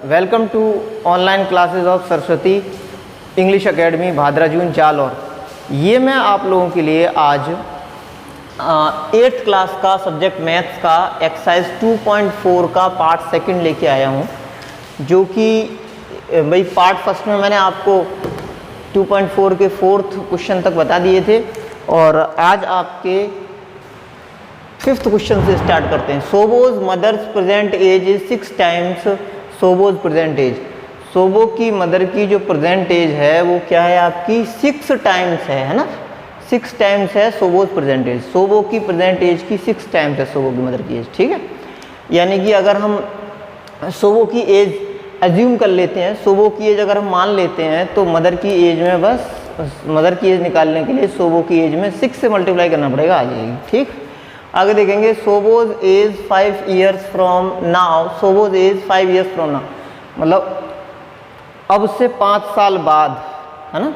Welcome to online classes of Saraswati English academy Bhadra जून जालौर। ये मैं आप लोगों के लिए आज 8th क्लास का सब्जेक्ट मैथ्स का एक्सरसाइज 2.4 का पार्ट सेकंड लेके आया हूँ, जो कि भाई पार्ट फर्स्ट में मैंने आपको 2.4 के 4th क्वेश्चन तक बता दिए थे और आज आपके 5th क्वेश्चन से स्टार्ट करते हैं। Sobo's mother's present age is 6 times Sobo's present age. Sobo की मदर की जो प्रेजेंट एज है वो क्या है आपकी 6 टाइम्स है ना, 6 टाइम्स है सोबोज प्रेजेंट एज। सोबो की प्रेजेंट एज की 6 टाइम्स है सोबो की मदर की एज, ठीक है। यानी कि अगर हम सोबो की एज अज्यूम कर लेते हैं, सोबो की एज अगर हम मान लेते हैं तो मदर की एज में बस मदर की एज निकालने के लिए सोबो की एज में 6 से मल्टीप्लाई करना पड़ेगा, आ जाएगी, ठीक। आगे देखेंगे Sobo's age 5 years from now. Sobo's age 5 years from now मतलब अब से 5 साल बाद, है ना।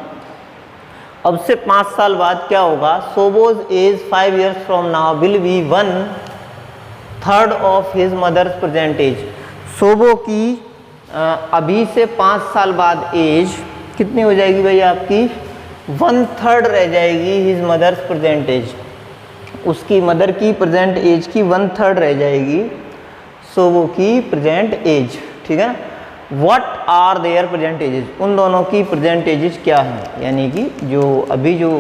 अब से 5 साल बाद क्या होगा? Sobo's age 5 years from now will be 1/3 of his mother's present age. Sobo की अभी से 5 साल बाद एज कितनी हो जाएगी भाई आपकी? 1/3 रह जाएगी हिज मदर्स प्रेजेंट एज। उसकी मदर की प्रेजेंट एज की 1/3 रह जाएगी सोबो की प्रेजेंट एज, ठीक है ना। What are their present ages? उन दोनों की प्रेजेंट एजेस क्या है, यानी कि जो अभी जो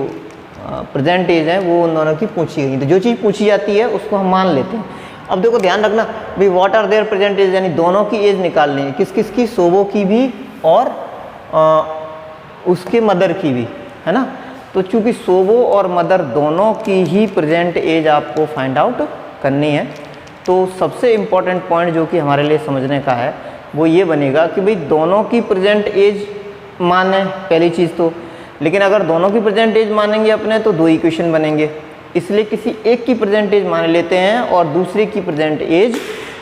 प्रेजेंट एज है वो उन दोनों की पूछी गई। तो जो चीज़ पूछी जाती है उसको हम मान लेते हैं। अब देखो ध्यान रखना भाई, what are their present age यानी दोनों की एज निकालनी है। किस किस की? सोबो की भी और उसके मदर की भी, है ना। तो चूंकि सोबो और मदर दोनों की ही प्रेजेंट एज आपको फाइंड आउट करनी है, तो सबसे इम्पॉर्टेंट पॉइंट जो कि हमारे लिए समझने का है वो ये बनेगा कि भाई दोनों की प्रेजेंट एज माने पहली चीज़ तो, लेकिन अगर दोनों की प्रेजेंट एज मानेंगे अपने तो 2 इक्वेशन बनेंगे। इसलिए किसी एक की प्रेजेंट एज मान लेते हैं और दूसरे की प्रेजेंट एज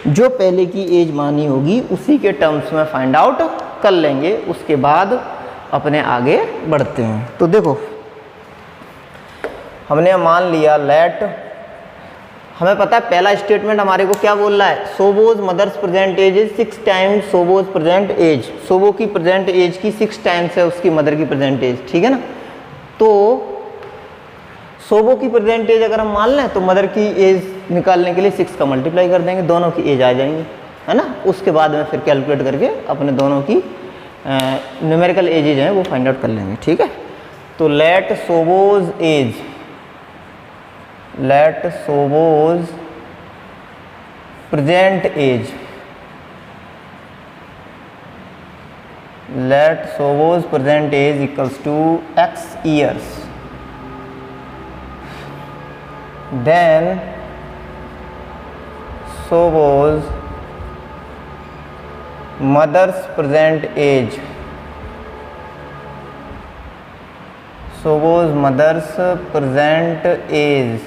जो पहले की एज मानी होगी उसी के टर्म्स में फाइंड आउट कर लेंगे। उसके बाद अपने आगे बढ़ते हैं। तो देखो हमने मान लिया लेट, हमें पता है पहला स्टेटमेंट हमारे को क्या बोल रहा है? Sobo's mother's present age is 6 times Sobo's present age. Sobo की प्रेजेंट एज की 6 टाइम्स है उसकी मदर की प्रेजेंट एज, ठीक है ना। तो सोबो की प्रेजेंट एज अगर हम मान लें तो मदर की एज निकालने के लिए 6 का मल्टीप्लाई कर देंगे, दोनों की एज आ जाएंगी, है ना। उसके बाद में फिर कैलकुलेट करके अपने दोनों की न्यूमेरिकल एजेज हैं वो फाइंड आउट कर लेंगे, ठीक है। तो let Sobo's age, let Sobo's present age, let Sobo's present age equals to x years, then Sobo's mother's present age, Sobo's mother's present age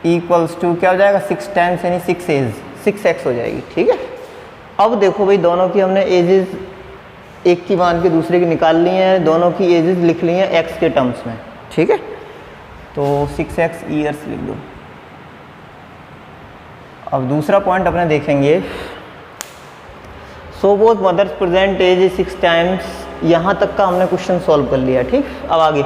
equals to क्या हो जाएगा? 6 टाइम्स यानी 6 एज 6x हो जाएगी, ठीक है। अब देखो भाई दोनों की हमने एजेस एक की मान के दूसरे की निकाल ली हैं, दोनों की एजेस लिख ली हैं x के टर्म्स में, ठीक है। तो 6x ईयर्स लिख दो। अब दूसरा पॉइंट अपने देखेंगे, Sobo's mother's present age is 6 times. यहाँ तक का हमने क्वेश्चन सॉल्व कर लिया, ठीक। अब आगे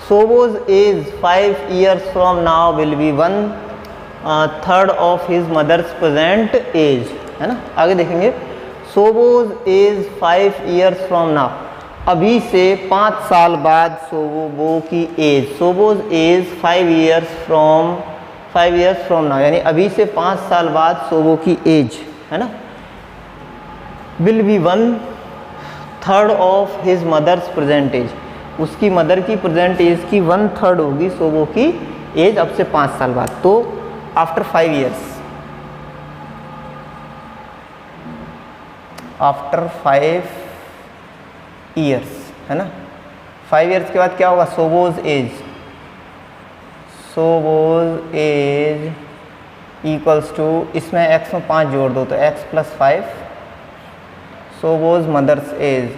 Sobo's age 5 years from now will be 1/3 of his mother's present age, है ना। आगे देखेंगे Sobo's age 5 years from now, अभी से 5 साल बाद सोबो की age. Sobo's age 5 years from now यानी अभी से 5 साल बाद सोबो की एज, है ना, will be 1/3 of his mother's present age. उसकी मदर की प्रेजेंट एज की 1/3 होगी सोबो की एज अब से 5 साल बाद। तो आफ्टर 5 ईयर्स, आफ्टर 5 ईयर्स, है ना। 5 ईयर्स के बाद क्या होगा? सोबोज एज इक्वल्स टू, इसमें x में 5 जोड़ दो तो x + 5 Sobo's mother's age,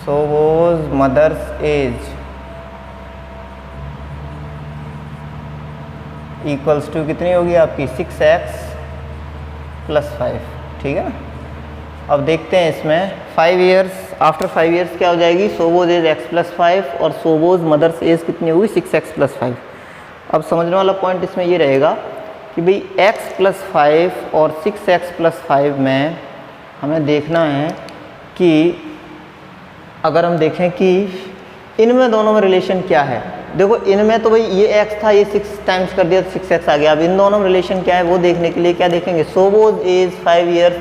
Sobo's mother's age equals to कितनी होगी आपकी 6x +5, ठीक है ना। अब देखते हैं इसमें 5 ईयर्स, आफ्टर 5 ईयर्स क्या हो जाएगी, सोबोज एज x+5 और सोबोज मदर्स एज कितनी हुई 6x+5। अब समझने वाला पॉइंट इसमें ये रहेगा कि भाई x+5 और 6x+5 में हमें देखना है कि अगर हम देखें कि इनमें दोनों में रिलेशन क्या है। देखो इनमें तो भाई ये x था, ये 6 टाइम्स कर दिया तो 6x आ गया। अब इन दोनों में रिलेशन क्या है वो देखने के लिए क्या देखेंगे, Sobo's age 5 years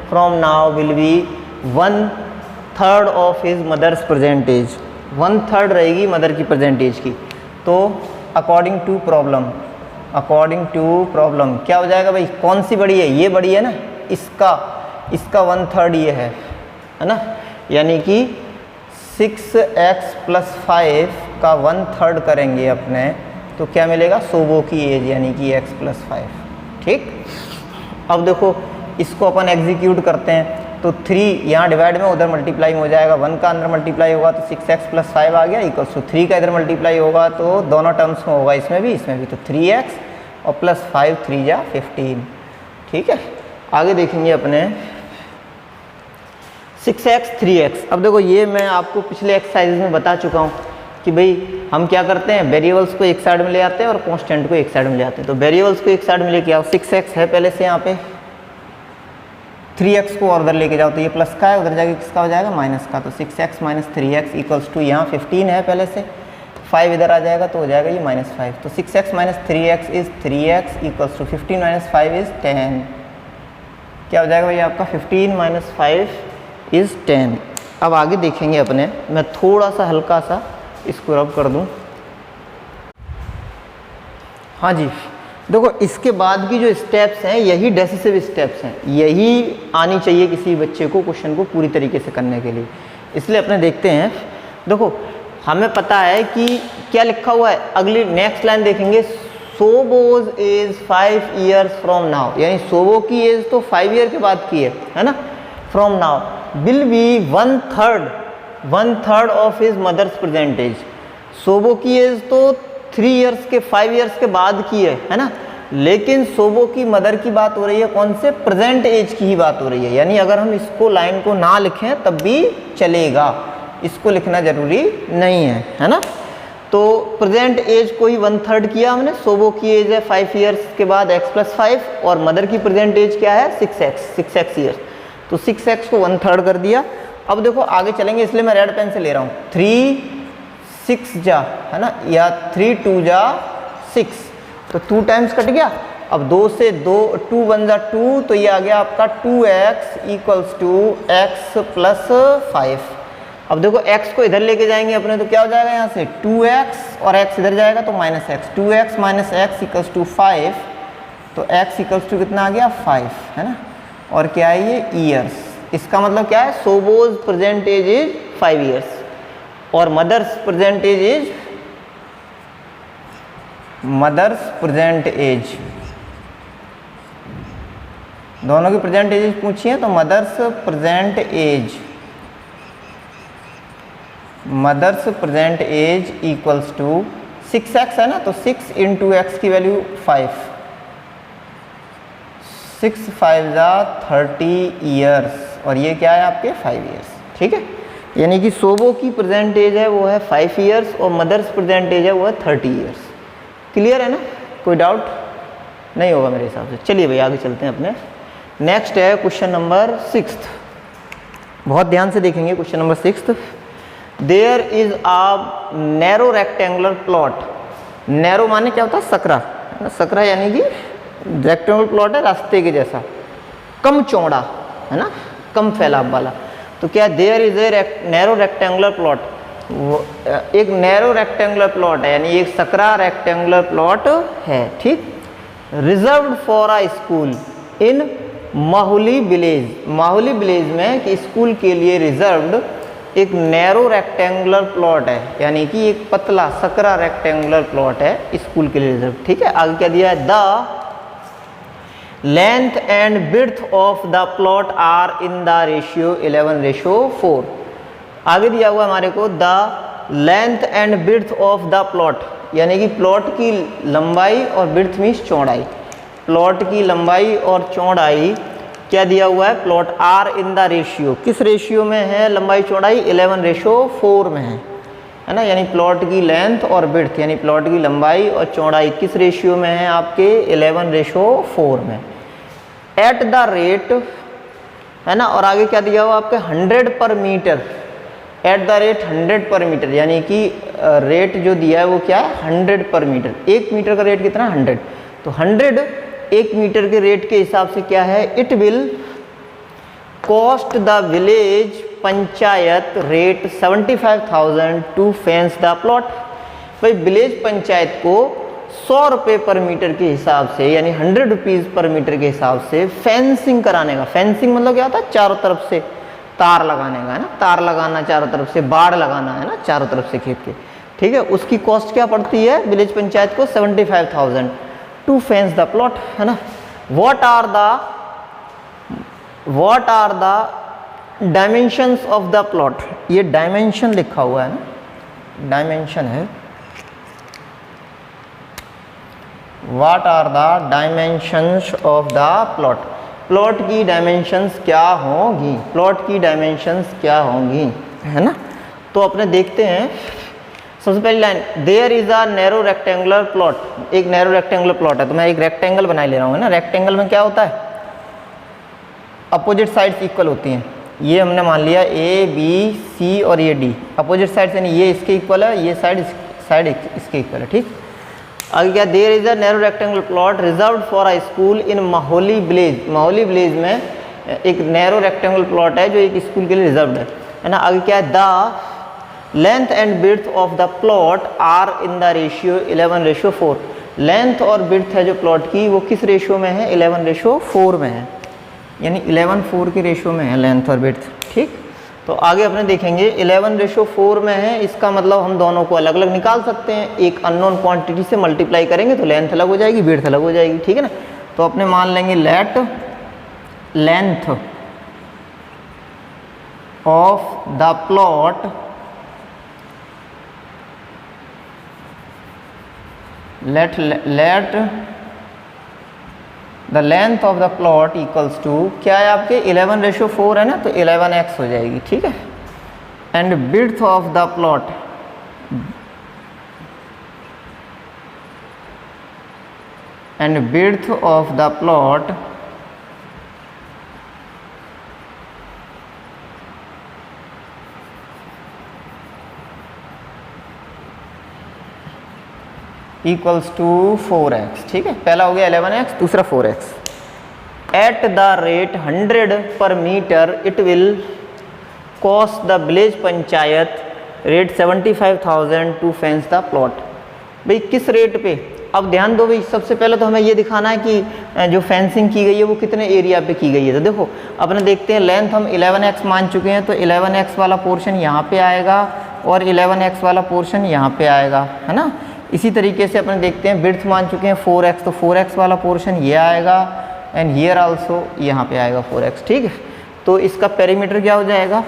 from now will be 1/3 of his mother's present age. 1/3 रहेगी मदर की प्रेजेंट एज की। तो अकॉर्डिंग टू प्रॉब्लम क्या हो जाएगा भाई, कौन सी बड़ी है, ये बड़ी है ना, इसका 1/3 ये है ना, यानी कि 6x+5 का 1/3 करेंगे अपने तो क्या मिलेगा, सोबो की एज यानी कि x+5, ठीक। अब देखो इसको अपन एग्जीक्यूट करते हैं तो 3 यहाँ डिवाइड में उधर मल्टीप्लाई हो जाएगा, 1 का अंदर मल्टीप्लाई होगा तो 6x+5 आ गया इक्वल्स टू 3 का इधर मल्टीप्लाई होगा तो दोनों टर्म्स में होगा, इसमें भी तो 3x और +5 3 जा 15, ठीक है। आगे देखेंगे अपने 6x 3x। अब देखो ये मैं आपको पिछले एक्सरसाइज में बता चुका हूँ कि भाई हम क्या करते हैं, वेरिएबल्स को एक साइड में ले आते हैं और कांस्टेंट को एक साइड में ले आते हैं। तो वेरिएबल्स को एक साइड में लेके आओ, 6x है पहले से यहाँ पे, 3x को और उधर लेके जाओ तो ये प्लस का है, उधर जाके किसका हो जाएगा, माइनस का। तो 6x - 3x इक्वल्स टू यहाँ 15 है पहले से, 5 इधर आ जाएगा तो हो जाएगा ये -5। तो 6x - 3x is 3x equals to 15 - 5 is 10। क्या हो जाएगा भाई आपका, 15 - 5 इज 10। अब आगे देखेंगे अपने, मैं थोड़ा सा हल्का सा इसको रब कर दूं। हाँ जी, देखो इसके बाद की जो स्टेप्स हैं यही डेसिसिव स्टेप्स हैं, यही आनी चाहिए किसी बच्चे को क्वेश्चन को पूरी तरीके से करने के लिए। इसलिए अपने देखते हैं, देखो हमें पता है कि क्या लिखा हुआ है, अगली नेक्स्ट लाइन देखेंगे, Sobo's age 5 years from now, यानी सोबो की एज तो 5 ईयर के बाद की है ना, from now will be 1/3 of his mother's present age. Sobo की एज तो 3 ईयर्स के 5 ईयर्स के बाद की है ना, लेकिन सोबो की मदर की बात हो रही है कौन से, प्रेजेंट एज की ही बात हो रही है। यानी अगर हम इसको लाइन को ना लिखें तब भी चलेगा, इसको लिखना जरूरी नहीं है ना। तो प्रेजेंट एज को ही 1/3 किया हमने, सोबो की एज है 5 ईयर्स के बाद x+5 और मदर की प्रेजेंट एज क्या है 6x ईयर्स, तो 6x को 1/3 कर दिया। अब देखो आगे चलेंगे, इसलिए मैं रेड पेन से ले रहा हूँ, 3 6 जा है ना, या 3 2 जा 6, तो 2 टाइम्स कट गया। अब 2 से 2 1 जा 2, तो ये आ गया आपका 2x इक्वल्स टू x+5। अब देखो x को इधर लेके जाएंगे अपने तो क्या हो जाएगा, यहाँ से 2x और x इधर जाएगा तो -x, 2x - x equals to 5, तो x इक्वल्स टू कितना आ गया 5 है ना, और क्या है ये ईयर्स। इसका मतलब क्या है, सोबोज प्रेजेंट एज इज 5 ईयर्स और मदर्स प्रेजेंट एज दोनों की प्रेजेंट एज पूछिए तो mother's present age equals to 6x है ना, तो 6 × x की वैल्यू 5, 6 5 जा 30 ईयर्स और ये क्या है आपके 5 ईयर्स, ठीक है। यानी कि सोबो की प्रेजेंट एज है वो है 5 ईयर्स और मदर्स प्रेजेंट एज है वो है 30 ईयर्स। क्लियर है ना, कोई डाउट नहीं होगा मेरे हिसाब से। चलिए भाई आगे चलते हैं अपने, नेक्स्ट है क्वेश्चन नंबर 6। बहुत ध्यान से देखेंगे question number 6। There is a narrow rectangular plot, narrow माने क्या होता है, सकरा, सकरा यानी कि रेक्टेंगुलर प्लॉट है रास्ते के जैसा, कम चौड़ा है ना, कम फैलाव वाला। तो क्या there is a narrow rectangular plot, एक नैरो रेक्टेंगुलर प्लॉट है, यानी एक सकरा रेक्टेंगुलर प्लॉट है, ठीक। Reserved for a school in Mahuli village, Mahuli village में कि स्कूल के लिए रिजर्व्ड एक नैरो रेक्टेंगुलर प्लॉट है, यानी कि एक पतला सकरा रेक्टेंगुलर प्लॉट है स्कूल के लिए रिजर्व, ठीक है। आगे क्या दिया है, the length and width of the plot are in the ratio 11:4। आगे दिया हुआ हमारे को the length and width of the plot, यानी कि प्लॉट की लंबाई और विड्थ मीन्स चौड़ाई, प्लॉट की लंबाई और चौड़ाई क्या दिया हुआ है, plot are in the ratio, किस रेशियो में है लंबाई चौड़ाई, 11:4 में है ना। यानी प्लॉट की लेंथ और विड्थ, यानी प्लॉट की लंबाई और चौड़ाई किस रेशियो में है आपके, 11:4 में। एट द रेट, है ना, और आगे क्या दिया हुआ आपके 100 per metre, at the rate 100 per metre, यानी कि रेट जो दिया है वो क्या है, 100 पर मीटर। 1 मीटर का रेट कितना, 100, तो 100 1 मीटर के रेट के हिसाब से क्या है, it will cost the village panchayat rate 75,000 to fence the plot. भाई विलेज पंचायत को 100 रुपये पर मीटर के हिसाब से, यानी 100 रुपीज़ पर मीटर के हिसाब से फेंसिंग कराने का। फेंसिंग मतलब क्या होता है, चारों तरफ से तार लगाने का, है ना, तार लगाना चारों तरफ से, बाड़ लगाना, है ना, चारों तरफ से खेत के, ठीक है। उसकी कॉस्ट क्या पड़ती है विलेज पंचायत को, 75,000 टू फेंस द प्लॉट, है ना। What are the dimensions of the plot, ये डायमेंशन लिखा हुआ है ना, डायमेंशन है। What are the dimensions of the plot, plot की डायमेंशंस क्या होंगी, प्लॉट की डायमेंशंस क्या होंगी, है ना। तो अपने देखते हैं सबसे पहली line, there is a narrow rectangular plot, एक नैरो रेक्टेंगुलर प्लॉट है, तो मैं एक रेक्टेंगल बना ले रहा हूँ, है ना। रेक्टेंगल में क्या होता है, अपोजिट साइड्स इक्वल होती हैं। ये हमने मान लिया ए बी सी और ये डी, अपोजिट साइड्स यानी ये इसके इक्वल है, ये साइड इसके इक्वल है, ठीक। आगे क्या, there is a narrow rectangular plot reserved for a school in Mahauli village, Mahauli village में एक नैरो रेक्टेंगुलर प्लॉट है जो एक स्कूल के लिए रिजर्व्ड है ना। आगे क्या है, the length and width of the plot are in the ratio 11:4, length और विड्थ है जो प्लॉट की वो किस रेशियो में है, 11:4 में है, यानी 11:4 के रेशियो में है लेंथ और विड्थ, ठीक। तो आगे अपने देखेंगे 11:4 में है, इसका मतलब हम दोनों को अलग अलग निकाल सकते हैं, एक अननोन क्वांटिटी से मल्टीप्लाई करेंगे तो लेंथ अलग हो जाएगी, विड्थ अलग हो जाएगी, ठीक है ना। तो अपने मान लेंगे late length of the plot let the length of the plot equals to, क्या है आपके 11:4 है ना, तो 11x हो जाएगी, ठीक है। and width of the plot, and width of the plot equals to 4x, ठीक है। पहला हो गया 11x, दूसरा 4x। At the rate 100 per metre it will cost the village panchayat rate 75,000 to fence the plot. भाई किस रेट पे, अब ध्यान दो भाई, सबसे पहले तो हमें ये दिखाना है कि जो फेंसिंग की गई है वो कितने एरिया पे की गई है। तो देखो अपने देखते हैं, लेंथ हम 11x मान चुके हैं, तो 11x वाला पोर्शन यहाँ पे आएगा और 11x वाला पोर्शन यहाँ पे आएगा, है ना। इसी तरीके से अपने देखते हैं, विड्थ मान चुके हैं 4x, तो 4x वाला पोर्शन ये आएगा एंड हियर आल्सो यहाँ पे आएगा 4x, ठीक है। तो इसका पेरीमीटर क्या हो जाएगा,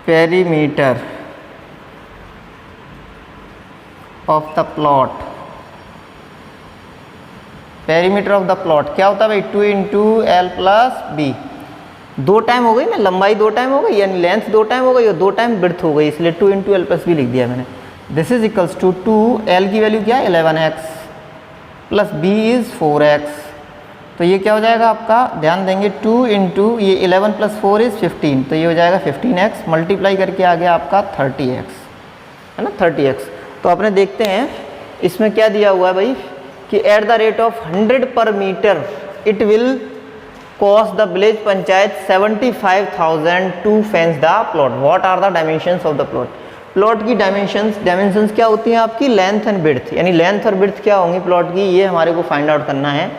perimeter of the plot, perimeter of the plot क्या होता है भाई, 2 × L + B, 2 टाइम हो गई ना, लंबाई 2 टाइम हो गई, यानी लेंथ 2 टाइम हो गई और 2 टाइम विड्थ हो गई, इसलिए 2 × L + B लिख दिया मैंने। This is equals to 2L की वैल्यू क्या है 11x + B इज 4x, तो ये क्या हो जाएगा आपका, ध्यान देंगे 2 × ये 11 + 4 इज 15, तो ये हो जाएगा 15x, मल्टीप्लाई करके आ गया आपका 30x, है ना, 30x। तो अपने देखते हैं इसमें क्या दिया हुआ है भाई कि at the rate of 100 per metre it will cost the village panchayat 75,000 to fence the plot. What are the dimensions of the plot, plot की डायमेंशंस क्या होती हैं आपकी, लेंथ एंड विड्थ, यानी लेंथ और विड्थ क्या होंगी प्लॉट की, ये हमारे को फाइंड आउट करना है।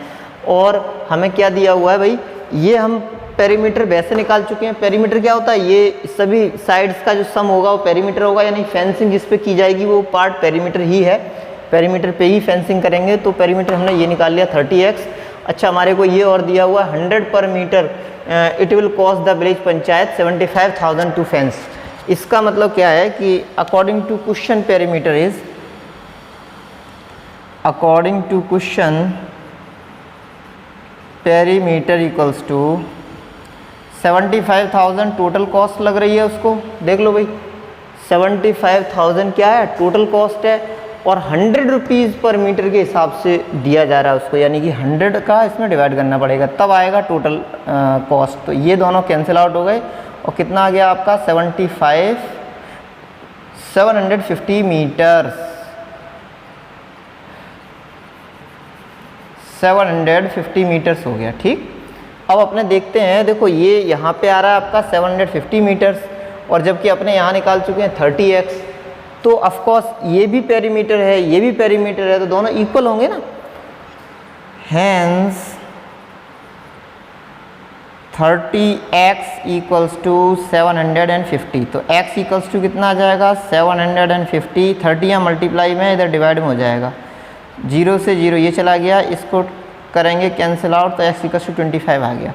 और हमें क्या दिया हुआ है भाई, ये हम पेरीमीटर वैसे निकाल चुके हैं। पेरीमीटर क्या होता है, ये सभी साइड्स का जो सम होगा वो पेरीमीटर होगा, यानी फेंसिंग जिस पे की जाएगी वो पार्ट पेरीमीटर ही है, पेरीमीटर पे ही फेंसिंग करेंगे। तो पेरीमीटर हमने ये निकाल लिया 30x। अच्छा हमारे को ये और दिया हुआ 100 per metre it will cost the village panchayat 75,000 to fence. इसका मतलब क्या है कि according to question perimeter is, according to question perimeter equals to 75,000 total cost लग रही है उसको, देख लो भाई 75,000 क्या है टोटल कॉस्ट है, और 100 रुपीज़ पर मीटर के हिसाब से दिया जा रहा है उसको, यानी कि 100 का इसमें डिवाइड करना पड़ेगा तब आएगा टोटल कॉस्ट। तो ये दोनों कैंसिल आउट हो गए और कितना आ गया आपका 750 मीटर्स, 750 मीटर्स हो गया। ठीक, अब अपने देखते हैं, देखो ये यहाँ पे आ रहा है आपका 750 मीटर्स और जबकि अपने यहाँ निकाल चुके हैं 30x, तो ऑफकोर्स ये भी पेरीमीटर है ये भी पेरीमीटर है, तो दोनों इक्वल होंगे ना। हैंस 30x इक्वल्स टू 750, तो x इक्वल्स टू कितना आ जाएगा 750, 30 यहाँ मल्टीप्लाई में इधर डिवाइड में हो जाएगा, 0 से 0 ये चला गया, इसको करेंगे कैंसिल आउट तो x इक्वल्स टू 25 आ गया।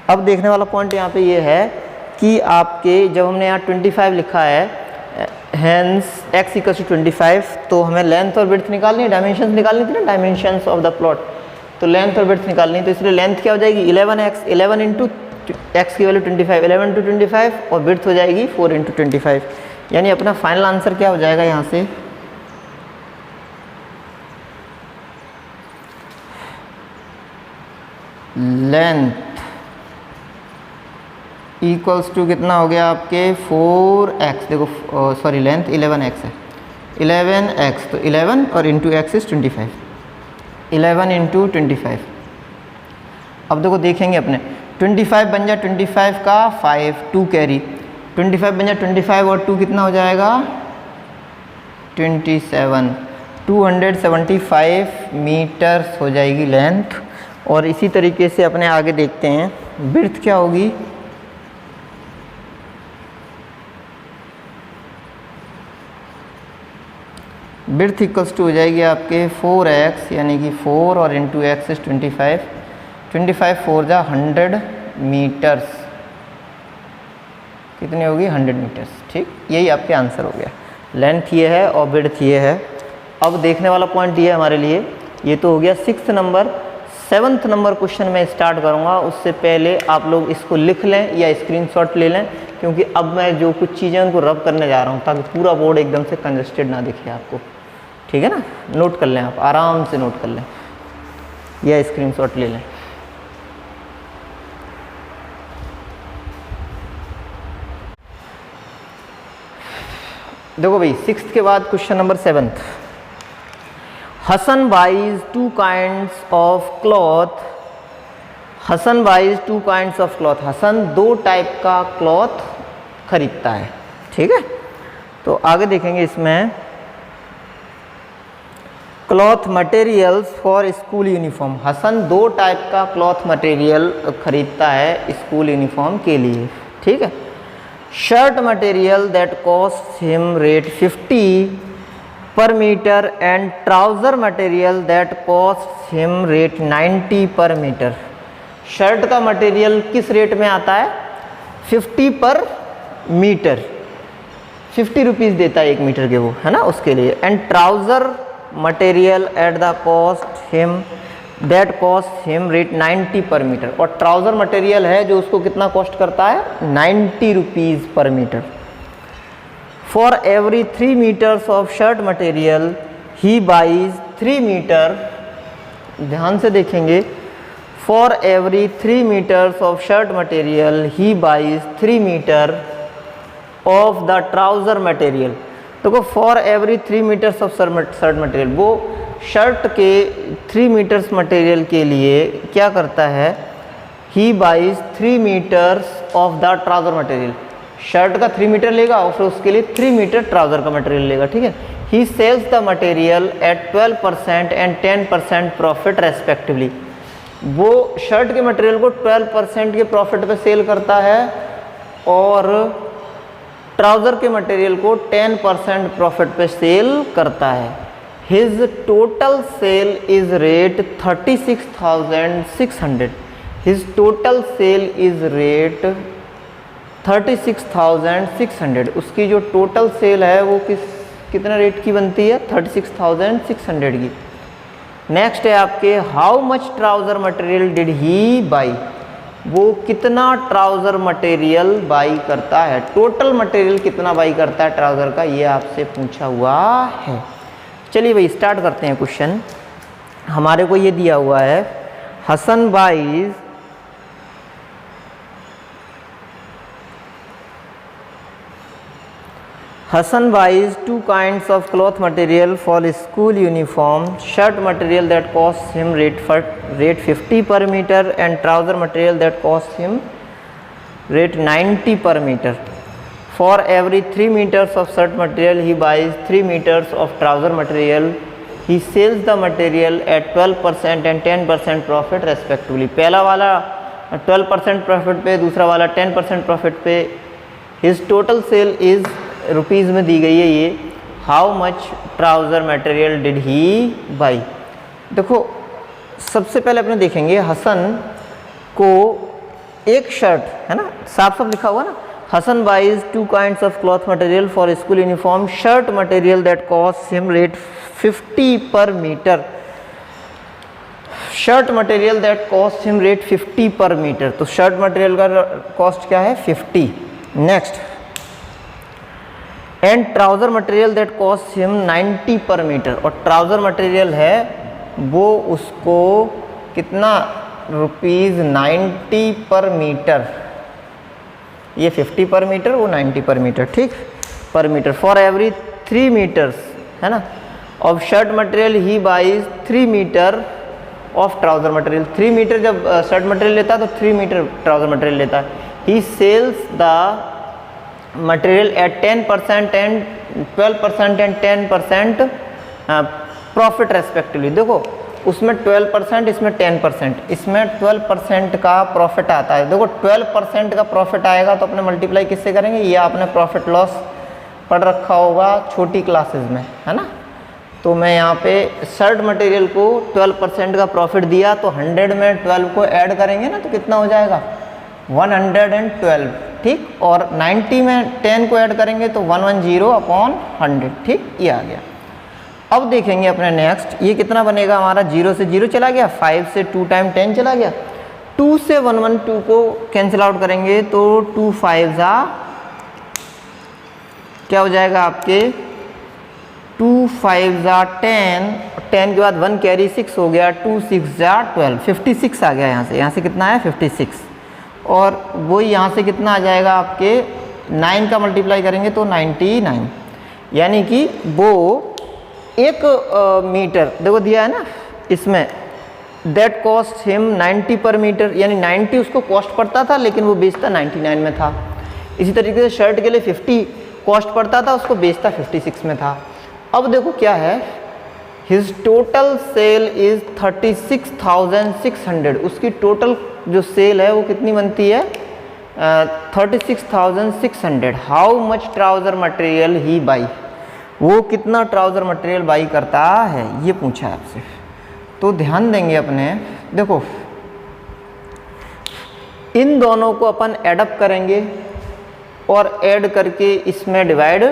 अब देखने वाला पॉइंट यहाँ पे ये है कि आपके जब हमने यहाँ 25 लिखा है हैंस x इक्वल्स टू 25, तो हमें लेंथ और विड्थ निकालनी है, डायमेंशंस निकालनी थी ना, डायमेंशंस ऑफ द प्लॉट, तो लेंथ और विड्थ निकालनी, तो इसलिए लेंथ क्या हो जाएगी 11x, 11 इंटू एक्स की वैल्यू 25, 11 इंटू 25 और विड्थ हो जाएगी 4 इंटू 25, यानी अपना फाइनल आंसर क्या हो जाएगा यहाँ से लेंथ इक्वल्स टू कितना हो गया आपके 4x, देखो सॉरी लेंथ 11x है, 11x तो 11 और इंटू एक्स इज 25, 11 इंटू 25। अब देखो देखेंगे अपने 25 बन जाए 25 का 5, 2 कैरी, 25 बन जाए 25 और 2 कितना हो जाएगा 27, 275 मीटर्स हो जाएगी लेंथ। और इसी तरीके से अपने आगे देखते हैं विड्थ क्या होगी, विड्थ इक्वल्स टू हो जाएगी आपके 4x, यानी कि 4 और इंटू एक्स इज 25, 25 4 जा 100 मीटर्स, कितनी होगी 100 मीटर्स। ठीक, यही आपके आंसर हो गया, लेंथ ये है और विड्थ ये है। अब देखने वाला पॉइंट ये है हमारे लिए, ये तो हो गया 6th number. 7th number question मैं स्टार्ट करूँगा, उससे पहले आप लोग इसको लिख लें या स्क्रीनशॉट ले लें, क्योंकि अब मैं जो कुछ चीज़ें उनको रब करने जा रहा हूँ ताकि पूरा बोर्ड एकदम से कंजस्टेड ना दिखे आपको, ठीक है ना। नोट कर लें, आप आराम से नोट कर लें या स्क्रीनशॉट ले लें। देखो भाई 6th के बाद question number 7th। Hasan buys 2 kinds of cloth, Hasan buys 2 kinds of cloth, Hasan 2 type का क्लॉथ खरीदता है, ठीक है। तो आगे देखेंगे इसमें cloth materials for school uniform, Hasan 2 type का क्लॉथ मटेरियल खरीदता है स्कूल यूनिफॉर्म के लिए, ठीक है। Shirt material that cost him rate 50 per metre and trouser material that cost him rate 90 per metre. Shirt का मटेरियल किस रेट में आता है 50 पर मीटर, 50 रुपीज़ देता है 1 मीटर के, वो है ना उसके लिए। And trouser material at the cost him that cost him rate 90 per metre, और ट्राउज़र मटेरियल है जो उसको कितना कॉस्ट करता है 90 rupees per metre. For every 3 metres of shirt material he buys 3 metre, ध्यान से देखेंगे, for every 3 metres of shirt material he buys 3 metre of the trouser material. देखो for every 3 metres of shirt material, वो shirt के 3 metres material के लिए क्या करता है, he buys 3 metres of the trouser material, shirt का 3 मीटर लेगा और फिर उसके लिए 3 मीटर ट्राउज़र का मटेरियल लेगा, ठीक है। He sells the material at 12% and 10% profit respectively, वो शर्ट के मटेरियल को 12% के प्रॉफिट पे सेल करता है और ट्राउज़र के मटेरियल को 10% प्रॉफिट पे सेल करता है। His total sale is rate 36,600, his total sale is rate 36,600, उसकी जो टोटल सेल है वो कितने रेट की बनती है 36,600 की। नेक्स्ट है आपके how much trouser material did he by, वो कितना ट्राउज़र मटेरियल बाई करता है, टोटल मटेरियल कितना बाई करता है ट्राउज़र का, ये आपसे पूछा हुआ है। चलिए भाई स्टार्ट करते हैं क्वेश्चन। हमारे को ये दिया हुआ है Hasan buys two kinds of cloth material for school uniform, shirt material that costs him rate 50 per meter and trouser material that costs him rate 90 per meter. For every 3 meters of shirt material he buys 3 meters of trouser material. He sells the material at 12% and 10% profit respectively. पहला वाला 12% profit पे, दूसरा वाला 10% profit पे। His total sale is rupees में दी गई है ये। How much trouser material did he by. देखो सबसे पहले अपने देखेंगे हसन को एक शर्ट है ना, साफ साफ लिखा हुआ ना, Hasan buys 2 kinds of cloth material for school uniform, shirt material that costs him rate 50 per meter, shirt material that cost him rate 50 per metre. तो शर्ट मटेरियल का कॉस्ट क्या है 50। Next and trouser material that cost him 90 per metre, और trouser material है वो उसको कितना rupees 90 per metre, ये 50 पर मीटर वो 90 पर मीटर, ठीक पर मीटर। फॉर एवरी 3 मीटर्स है ना of shirt material he buys 3 metre of trouser material. 3 metre जब शर्ट मटेरियल लेता है तो 3 मीटर ट्राउज़र मटेरियल लेता है। He sells the material at 10% and 12% and 10% profit respectively. देखो उसमें 12%, इसमें 10%, इसमें 12% का प्रॉफिट आता है। देखो 12% का प्रॉफिट आएगा तो अपने मल्टीप्लाई किससे करेंगे, ये आपने प्रॉफिट लॉस पढ़ रखा होगा छोटी क्लासेस में है ना। तो मैं यहाँ पे शर्ट मटेरियल को 12% का प्रॉफिट दिया तो 100 में 12 को ऐड करेंगे ना तो कितना हो जाएगा 112, ठीक। और 90 में 10 को ऐड करेंगे तो 110/100, ठीक, ये आ गया। अब देखेंगे अपने नेक्स्ट ये कितना बनेगा हमारा, 0 से 0 चला गया, 5 से 2 टाइम 10 चला गया, 2 से 112 को कैंसिल आउट करेंगे तो 2 5 जा क्या हो जाएगा आपके 2 5 जा 10, 10 के बाद 1 कैरी 6 हो गया, 2 6 जा 12, 56 आ गया। यहाँ से कितना आया 56, और वही यहाँ से कितना आ जाएगा आपके 9 का मल्टीप्लाई करेंगे तो 99, यानी कि वो एक मीटर देखो दिया है ना इसमें that cost him 90 per metre, यानी 90 उसको कॉस्ट पड़ता था लेकिन वो बेचता 99 में था। इसी तरीके से शर्ट के लिए 50 कॉस्ट पड़ता था, उसको बेचता 56 में था। अब देखो क्या है, हिज टोटल सेल इज 36,600, उसकी टोटल जो सेल है वो कितनी बनती है 36,600। How much trouser material he by, वो कितना ट्राउज़र मटेरियल बाई करता है ये पूछा है आपसे। तो ध्यान देंगे अपने, देखो इन दोनों को अपन एडअप करेंगे और ऐड करके इसमें डिवाइड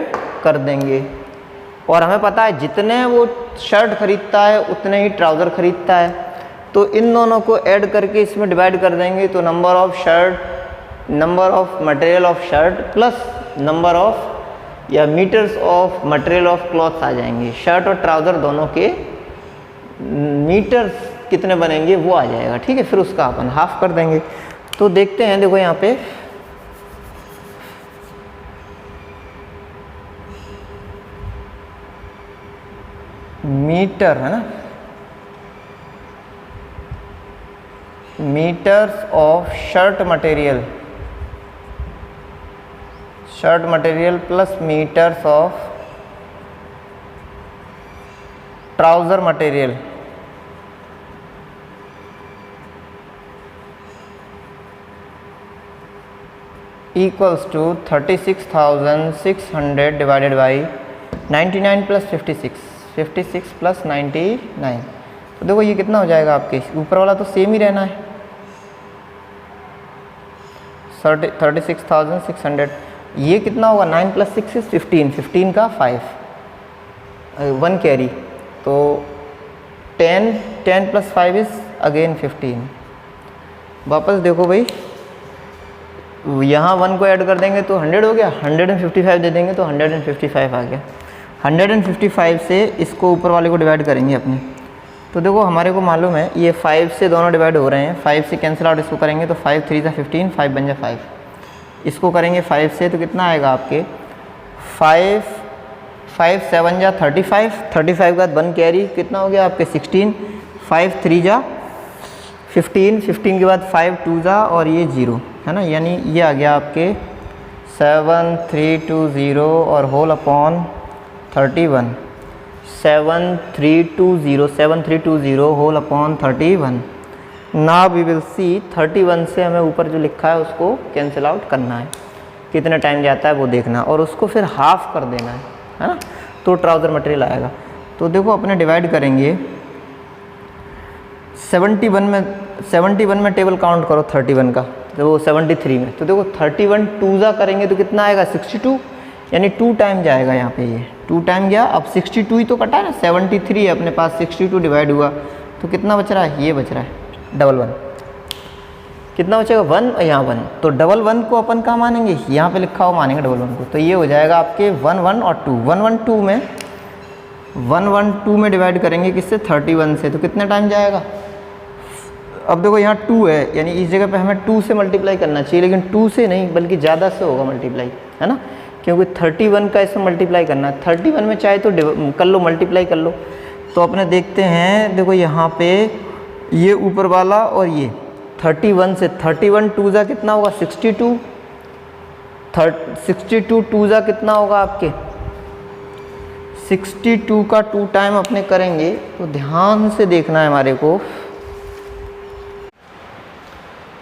कर देंगे, और हमें पता है जितने वो शर्ट खरीदता है उतने ही ट्राउज़र खरीदता है। तो इन दोनों को ऐड करके इसमें डिवाइड कर देंगे तो number of material of shirt plus number of या metres of material of cloths आ जाएंगे। शर्ट और ट्राउज़र दोनों के मीटर्स कितने बनेंगे वो आ जाएगा, ठीक है। फिर उसका अपन हाफ कर देंगे। तो देखते हैं, देखो यहाँ पे मीटर है ना, metres of shirt material plus metres of trouser material equals to 36,600 divided by 99 plus 56 plus 99। तो देखो ये कितना हो जाएगा आपके, ऊपर वाला तो सेम ही रहना है 36,600। ये कितना होगा 9 प्लस 6 इज 15, 15 का 5, 1 कैरी तो 10, 10 + 5 इज़ अगेन 15। वापस देखो भाई, यहाँ 1 को ऐड कर देंगे तो 100 हो गया, 155 दे देंगे तो 155 आ गया। 155 से इसको ऊपर वाले को डिवाइड करेंगे अपने, तो देखो हमारे को मालूम है ये 5 से दोनों डिवाइड हो रहे हैं, 5 से कैंसिल आउट इसको करेंगे तो 5 3 × 15, 5 बन जाए 5। इसको करेंगे 5 से तो कितना आएगा आपके 5 7 जा 35, 35 के बाद 1 कैरी कितना हो गया आपके 16, 5 3 जा 15, 15 के बाद 5 2 जा और ये 0 है ना, यानी ये आ गया आपके 7320 और whole upon 31, 7320 whole upon 31। Now we will see 31 से हमें ऊपर जो लिखा है उसको कैंसिल आउट करना है, कितना टाइम जाता है वो देखना और उसको फिर हाफ कर देना है ना, तो ट्राउज़र मटेरियल आएगा। तो देखो अपने डिवाइड करेंगे 71 में टेबल काउंट करो 31 का, तो वो 73 में, तो देखो 31 2 जा करेंगे तो कितना आएगा 62, यानी 2 टाइम जाएगा यहाँ पे, ये 2 टाइम गया। अब 62 ही तो कटा है ना, 73 है अपने पास, 62 डिवाइड हुआ तो कितना बच रहा है, ये बच रहा है 11, कितना बचेगा 1 और यहाँ 1, तो 11 को अपन कहाँ मानेंगे, यहाँ पे लिखा हुआ मानेंगे 11 को, तो ये हो जाएगा आपके 1 1 और 2, 1 1 2 में 1 में डिवाइड करेंगे किससे 31 से, तो कितना टाइम जाएगा। अब देखो यहाँ 2 है, यानी इस जगह पे हमें 2 से मल्टीप्लाई करना चाहिए, लेकिन 2 से नहीं बल्कि ज़्यादा से होगा मल्टीप्लाई, है ना, क्योंकि 31 का इसमें मल्टीप्लाई करना है। 31 में चाहे तो कर लो, मल्टीप्लाई कर लो। तो अपने देखते हैं, देखो यहाँ पे ये ऊपर वाला और ये 31 से 31 2 जा कितना होगा 62, 62 2 जा कितना होगा आपके 62 का 2 टाइम अपने करेंगे, तो ध्यान से देखना है हमारे को।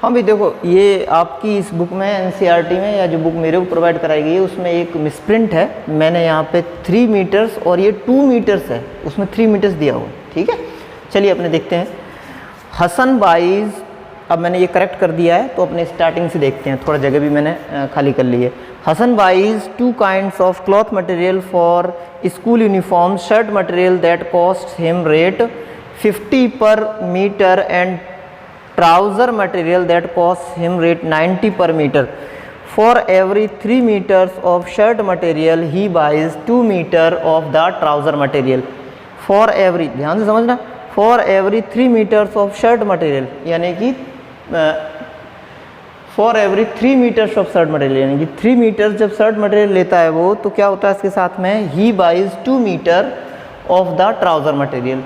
हाँ भाई देखो, ये आपकी इस बुक में एनसीईआरटी में या जो बुक मेरे को प्रोवाइड कराई गई है उसमें एक मिसप्रिंट है, मैंने यहाँ पे 3 मीटर्स और ये 2 मीटर्स है, उसमें 3 मीटर्स दिया हुआ, ठीक है। चलिए अपने देखते हैं हसन बाइज, अब मैंने ये करेक्ट कर दिया है तो अपने स्टार्टिंग से देखते हैं, थोड़ा जगह भी मैंने खाली कर ली है। Hasan buys 2 kinds of cloth material for school uniform, shirt material that cost him rate 50 per meter and trouser material that costs him rate 90 per meter. For every 3 meters of shirt material he buys 2 meter of the trouser material. For every, ध्यान से समझना, for every 3 meters of shirt material, यानी कि for every 3 meters of shirt material, यानी कि 3 meters जब shirt material लेता है वो, तो क्या होता है इसके साथ में he buys 2 meter of the trouser material.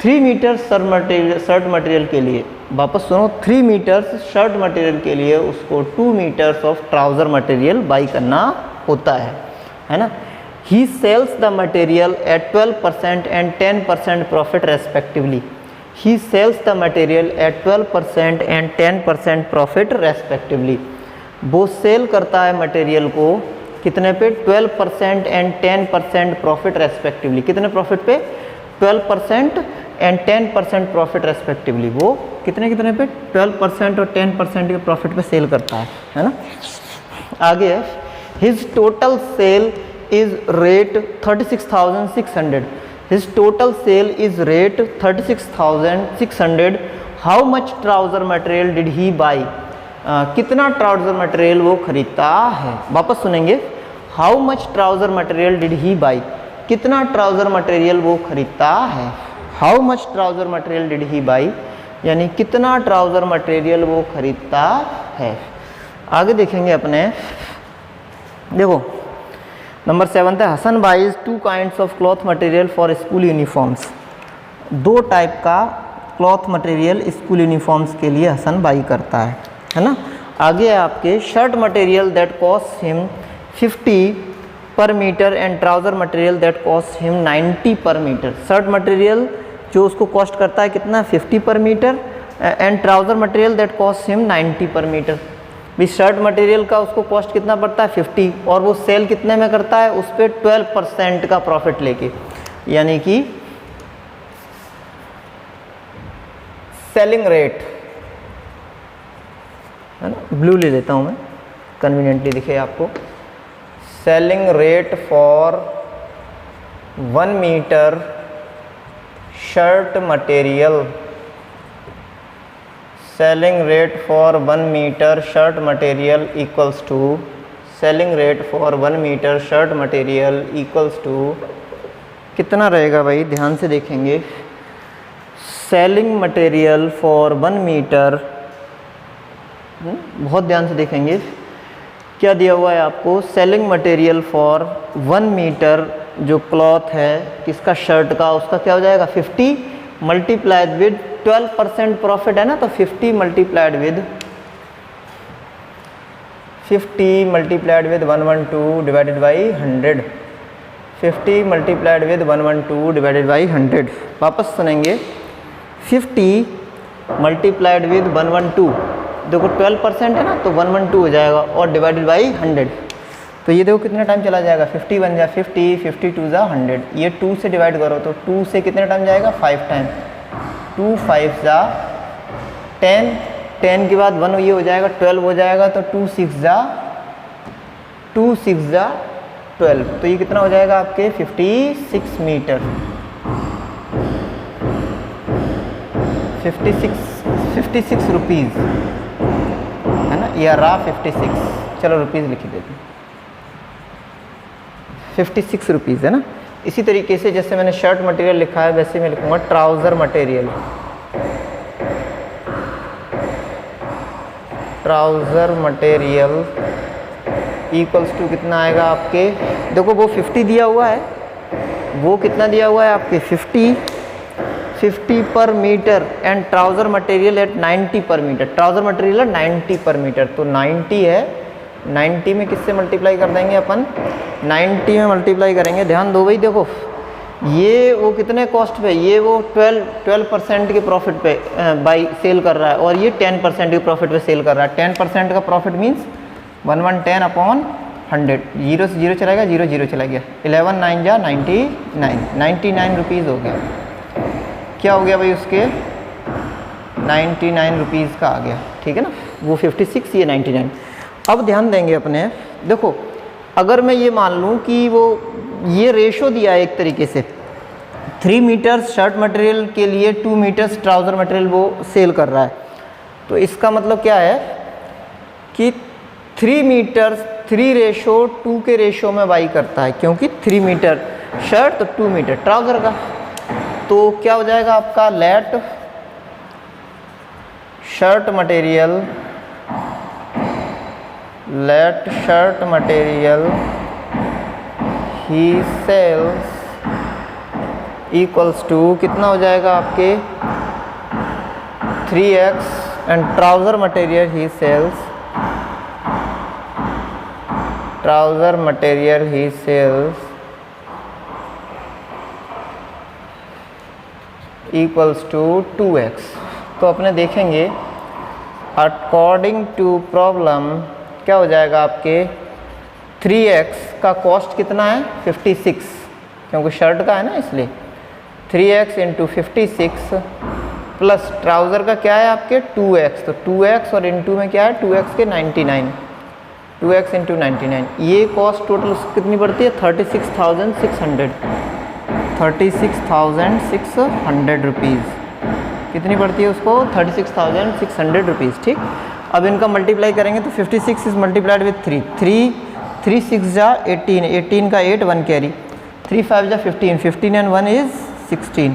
3 metre shirt material के लिए, वापस सुनो, 3 मीटर्स शर्ट मटेरियल के लिए उसको 2 metres of trouser material buy करना होता है ना। He sells the material at 12% and 10% profit respectively. He sells the material at 12% and 10% profit respectively. वो सेल करता है मटेरियल को कितने पे, 12% एंड 10% प्रॉफिट रेस्पेक्टिवली। कितने प्रॉफिट पे, 12% एंड 10% प्रॉफिट रेस्पेक्टिवली। वो कितने पे 12% और 10% के प्रॉफिट पे सेल करता है ना। आगे है, his total sale is rate 36,600। His total sale is rate 36,600। How much trouser material did he by. कितना ट्राउज़र मटेरियल वो खरीदता है। वापस सुनेंगे, how much trouser material did he by. कितना ट्राउज़र मटेरियल वो खरीदता है। How much trouser material did he by, यानी कितना ट्राउज़र मटेरियल वो खरीदता है। आगे देखेंगे अपने, देखो नंबर 7 है, Hasan buys 2 kinds of cloth material for school uniforms. 2 type का क्लॉथ मटेरियल स्कूल यूनिफॉर्म्स के लिए हसन बाई करता है ना। आगे है आपके, shirt material that cost him 50 per metre and trouser material that cost him 90 per metre. Shirt material जो उसको कॉस्ट करता है कितना, 50 per metre, and trouser material that cost him 90 per metre. भी शर्ट मटेरियल का उसको कॉस्ट कितना पड़ता है 50, और वो सेल कितने में करता है, उस पर 12% का प्रॉफिट लेके, यानी कि सेलिंग रेट है ना। ब्लू ले लेता हूँ मैं, कन्वीनियंटली दिखे आपको। Selling rate for 1 metre shirt material, selling rate for 1 metre shirt material equals to, selling rate for 1 metre shirt material equals to कितना रहेगा भाई, ध्यान से देखेंगे। सेलिंग मटेरियल फॉर 1 मीटर, बहुत ध्यान से देखेंगे क्या दिया हुआ है आपको। सेलिंग मटेरियल फॉर 1 मीटर जो क्लॉथ है किसका, शर्ट का, उसका क्या हो जाएगा 50 मल्टीप्लाइड विद 12% प्रॉफिट है ना, तो 50 multiplied with 112 divided by 100, 50 multiplied with 112 divided by 100। वापस सुनेंगे, 50 मल्टीप्लाइड विद 112, देखो 12% है ना, तो 112 हो जाएगा और डिवाइडेड बाई 100। तो ये देखो कितना टाइम चला जाएगा, 50 बन जाए 50, 52 जा 100, ये 2 से डिवाइड करो तो 2 से कितने टाइम जाएगा 5 टाइम, 2 5 जा 10, 10 के बाद 1 ये हो जाएगा 12 हो जाएगा, तो 2 6 जा 12, तो ये कितना हो जाएगा आपके 56 मीटर, 56 रुपीज़ है ना, या रहा 56, चलो रुपीज़ लिख देते हैं, 56 रुपीज़ है ना। इसी तरीके से जैसे मैंने शर्ट मटेरियल लिखा है वैसे मैं लिखूँगा trouser material, trouser material equals to कितना आएगा आपके, देखो वो 50 दिया हुआ है, वो कितना दिया हुआ है आपके 50 per metre, and trouser material at 90 per metre, trouser material 90 per metre, तो 90 है, 90 में किससे मल्टीप्लाई कर देंगे अपन, 90 में मल्टीप्लाई करेंगे। ध्यान दो भाई, देखो ये वो कितने कॉस्ट पे, ये वो 12% के प्रॉफिट पे बाई सेल कर रहा है, और ये 10% के प्रॉफिट पे सेल कर रहा है। 10% का प्रॉफिट मीन्स 1110 अपॉन 100, 0 से 0 चला गया, 0 0 चला गया, 11 9 जा 99 रुपीज़ हो गया। क्या हो गया भाई उसके 99 रुपीज़ का आ गया, ठीक है ना, वो 56 ये 99। अब ध्यान देंगे अपने, देखो अगर मैं ये मान लूँ कि वो ये रेशो दिया है एक तरीके से, 3 मीटर्स शर्ट मटेरियल के लिए 2 मीटर्स ट्राउज़र मटेरियल वो सेल कर रहा है, तो इसका मतलब क्या है कि 3 मीटर्स 3 रेशो 2 के रेशो में बाई करता है, क्योंकि 3 मीटर शर्ट तो 2 मीटर ट्राउज़र का, तो क्या हो जाएगा आपका let shirt material he sells equals to कितना हो जाएगा आपके 3x, and trouser material he sells equals to 2x। तो अपने देखेंगे अकॉर्डिंग टू प्रॉब्लम क्या हो जाएगा आपके 3x का कॉस्ट कितना है 56, क्योंकि शर्ट का है ना इसलिए 3x इंटू 56 प्लस ट्राउज़र का क्या है आपके 2x, तो 2x और इंटू में क्या है 2x के 99, 2x इंटू 99, ये कॉस्ट टोटल कितनी पड़ती है 36,600 रुपीज़, कितनी पड़ती है उसको 36,600 रुपीज़। ठीक, अब इनका मल्टीप्लाई करेंगे तो 56 इज मल्टीप्लाइड विथ 3 6 जा 18, 18 का 8 1 कैरी, 3 5 जा 15, 15 एंड 1 इज 16,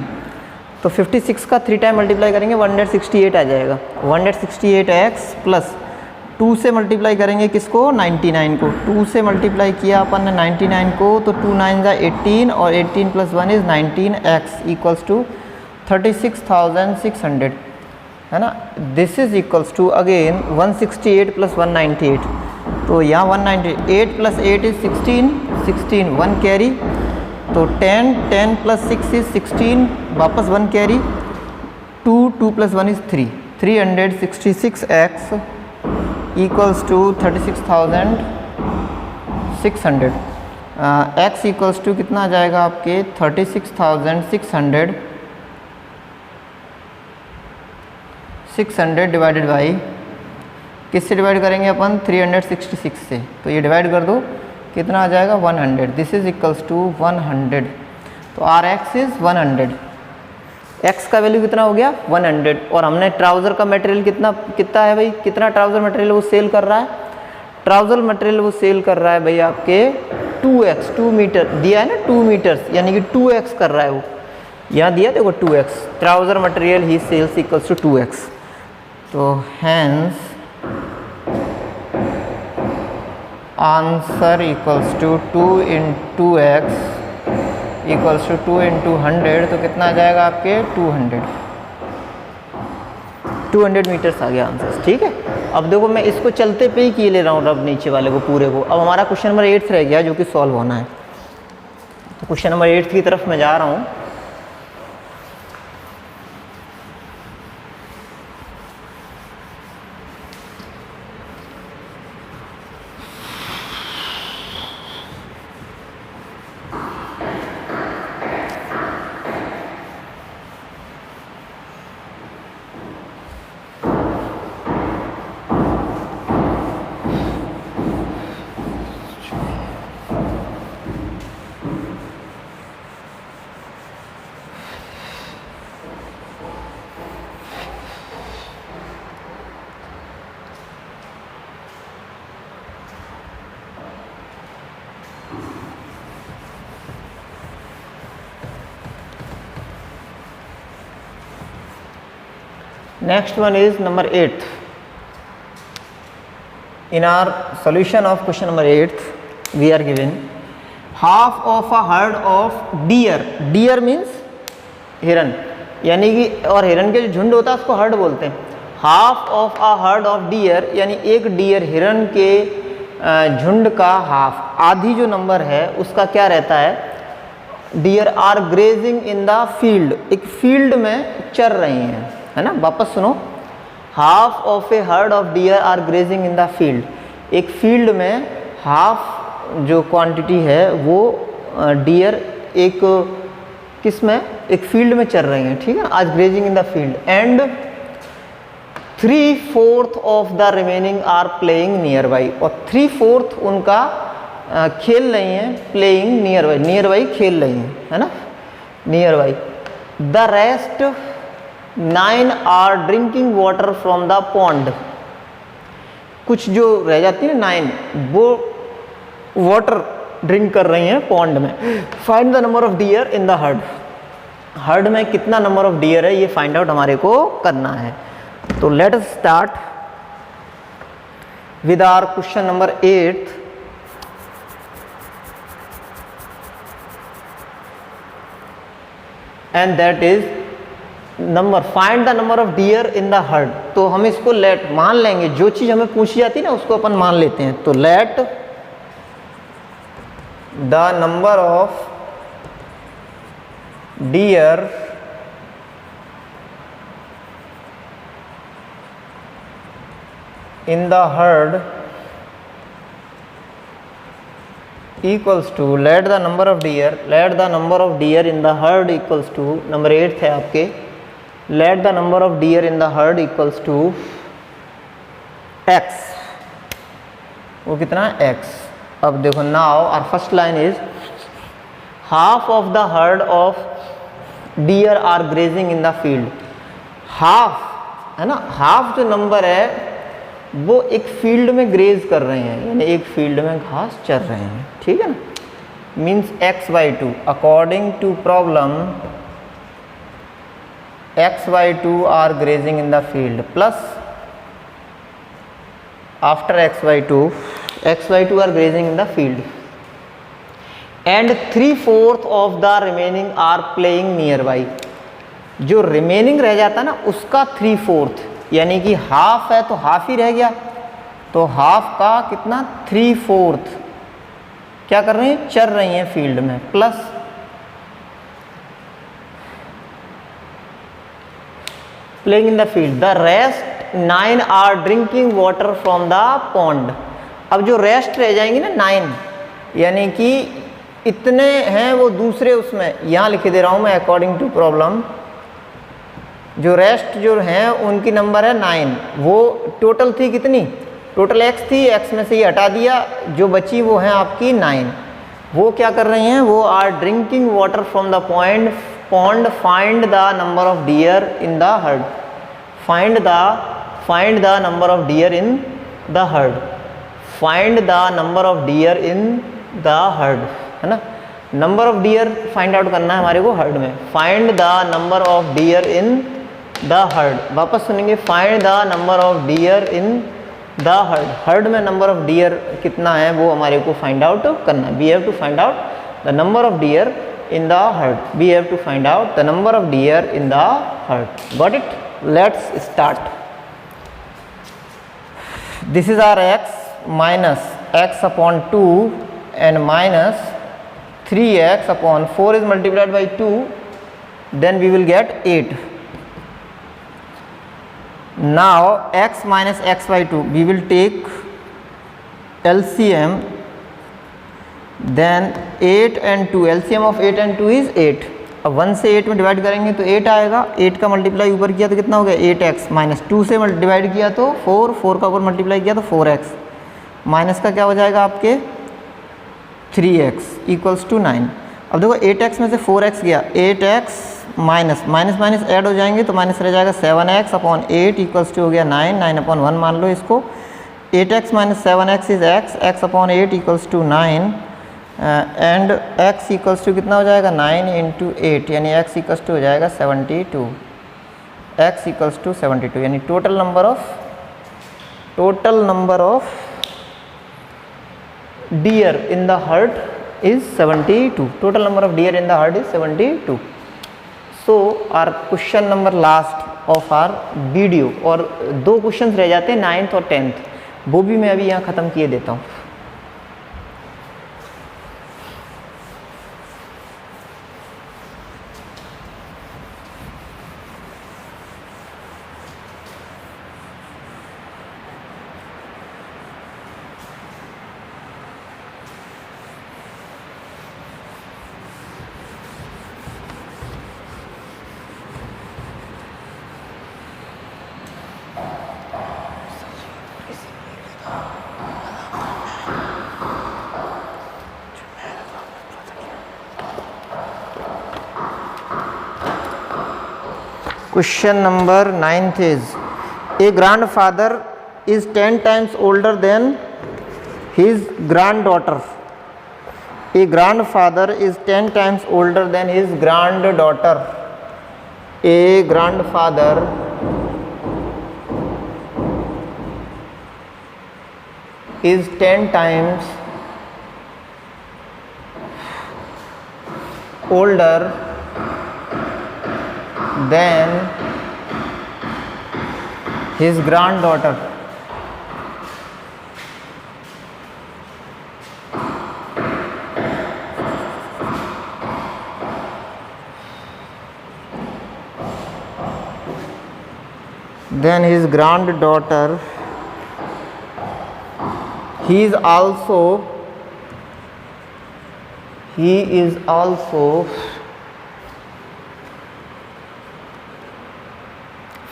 तो 56 का 3 टाइम मल्टीप्लाई करेंगे 168 आ जाएगा, 168x प्लस 2 से मल्टीप्लाई करेंगे किसको 99 को, 2 से मल्टीप्लाई किया अपन ने 99 को, तो 2 9 जा 18 और 18 plus 1 is 19x equals to 36,600 है ना। This is equals to again 168 plus 198, तो यहाँ 198 प्लस 8 इज 16, 1 कैरी, तो 10 प्लस 6 इज 16, वापस 1 carry, 2 plus 1 is 3, 366x equals to 36,600, x equals to कितना आ जाएगा आपके 36,600 डिवाइडेड बाई, किससे डिवाइड करेंगे अपन 366 से, तो ये डिवाइड कर दो कितना आ जाएगा 100, दिस इज इक्वल्स टू 100, तो आर एक्स इज़ 100, एक्स का वैल्यू कितना हो गया 100, और हमने ट्राउज़र का मटेरियल कितना है भाई, कितना ट्राउज़र मटेरियल वो सेल कर रहा है, ट्राउज़र मटेरियल वो सेल कर रहा है भाई आपके 2x, 2 मीटर दिया है ना, 2 मीटर्स यानी कि 2x कर रहा है वो, यहाँ दिया देखो 2x, trouser material he sells equals to 2x। तो hence answer equals to 2 into x equals to 2 into 100, तो कितना आ जाएगा आपके 200 मीटर्स आ गया आंसर। ठीक है, अब देखो मैं इसको चलते पे ही किए ले रहा हूँ रब नीचे वाले को पूरे को। अब हमारा क्वेश्चन नंबर 8 रह गया जो कि सॉल्व होना है। तो क्वेश्चन नंबर 8 की तरफ मैं जा रहा हूँ। Next one is number 8. In our solution of question number 8, we are given half of a herd of deer. Deer means हिरन, यानी कि और हिरन के जो झुंड होता है उसको हर्ड बोलते हैं। Half of a herd of dear यानी एक डियर हिरन के झुंड का हाफ, आधी जो नंबर है उसका क्या रहता है, deer are grazing in the field, एक फील्ड में चर रही हैं, है ना। वापस सुनो, half of a herd of deer are grazing in the field, एक फील्ड में हाफ जो क्वांटिटी है वो डियर एक किस में, एक फील्ड में चल रही हैं, ठीक है, आज grazing in the field, and 3/4 of the remaining are playing nearby, और 3/4 उनका खेल रही हैं, playing nearby, nearby खेल रही हैं, है ना, nearby. The rest 9 are drinking water from the pond, कुछ जो रह जाती है 9 वो वाटर ड्रिंक कर रही हैं पॉन्ड में। Find the number of deer in the herd, herd में कितना नंबर ऑफ डियर है ये फाइंड आउट हमारे को करना है। तो let us start with our question number 8। And that is number, find the number of deer in the herd. तो हम इसको लेट मान लेंगे, जो चीज हमें पूछी जाती है ना उसको अपन मान लेते हैं। तो let the number of dear in the herd equals to, let the number of deer in the herd equals to, number 8 है आपके, let the number of deer in the herd equals to x, वो कितना x। अब देखो now our first line is half of the herd of deer are grazing in the field, half है ना, half जो number है वो एक फील्ड में ग्रेज कर रहे हैं, यानी एक फील्ड में घास चर रहे हैं, ठीक है ना, means x/2 according to problem x/2 are grazing in the field, plus after x/2 are grazing in the field, and 3/4 of the remaining are playing nearby, जो रिमेनिंग रह जाता है ना उसका 3/4, यानी कि हाफ है तो हाफ ही रह गया, तो हाफ का कितना 3/4 क्या कर रही हैं, चल रही हैं फील्ड में, plus playing in the field, the rest 9 are drinking water from the pond. अब जो रेस्ट रह जाएंगी ना 9, यानी कि इतने हैं वो दूसरे उसमें, यहाँ लिख दे रहा हूँ मैं अकॉर्डिंग टू प्रॉब्लम, जो रेस्ट जो हैं उनकी नंबर है 9, वो टोटल थी कितनी, टोटल x थी, x में से ये हटा दिया, जो बची वो है आपकी 9, वो क्या कर रही हैं, वो are drinking water from the pond, find the number of deer in the herd. Find the number of deer in the herd. Find the number of deer in the herd, है ना. Number of deer find out करना है हमारे को herd में. Find the number of deer in the herd. वापस सुनेंगे. Find the number of deer in the herd. Herd में नंबर ऑफ डियर कितना है वो हमारे को फाइंड आउट करना है. We have to find out the number of deer in the herd. We have to find out the number of deer in the heard. Got it. Let's start. This is our x minus x upon 2 and minus 3x upon 4 is multiplied by 2, then we will get 8. Now x minus x by 2, we will take LCM, then 8 and 2, LCM of 8 and 2 is 8. अब 1 से 8 में divide करेंगे तो 8 आएगा. 8 का multiply ऊपर किया तो कितना हो गया 8x, माइनस 2 से डिवाइड किया तो 4, 4 का ऊपर मल्टीप्लाई किया तो 4x, माइनस का क्या हो जाएगा आपके 3x इक्वल्स टू 9. अब देखो 8x में से 4x गया, 8x minus minus minus add हो जाएंगे तो माइनस रह जाएगा 7x अपॉन 8 इक्वल्स टू हो गया 9, 9 अपॉन 1 मान लो इसको. 8x minus 7x is x, x upon 8 equals to 9 and x equals to कितना हो जाएगा 9 इंटू 8, यानी x इक्वल्स टू हो जाएगा 72. x इक्वल्स टू 72, यानी total number of deer in the herd is 72. Total number of deer in the herd is 72. So our question number last of our video, और 2 questions रह जाते हैं 9th और 10th, वो भी मैं अभी यहाँ ख़त्म किए देता हूँ. Question number 9th is, a grandfather is 10 times older than his granddaughter. A grandfather is 10 times older than his granddaughter. A grandfather is 10 times older than his granddaughter. Then his granddaughter, he is also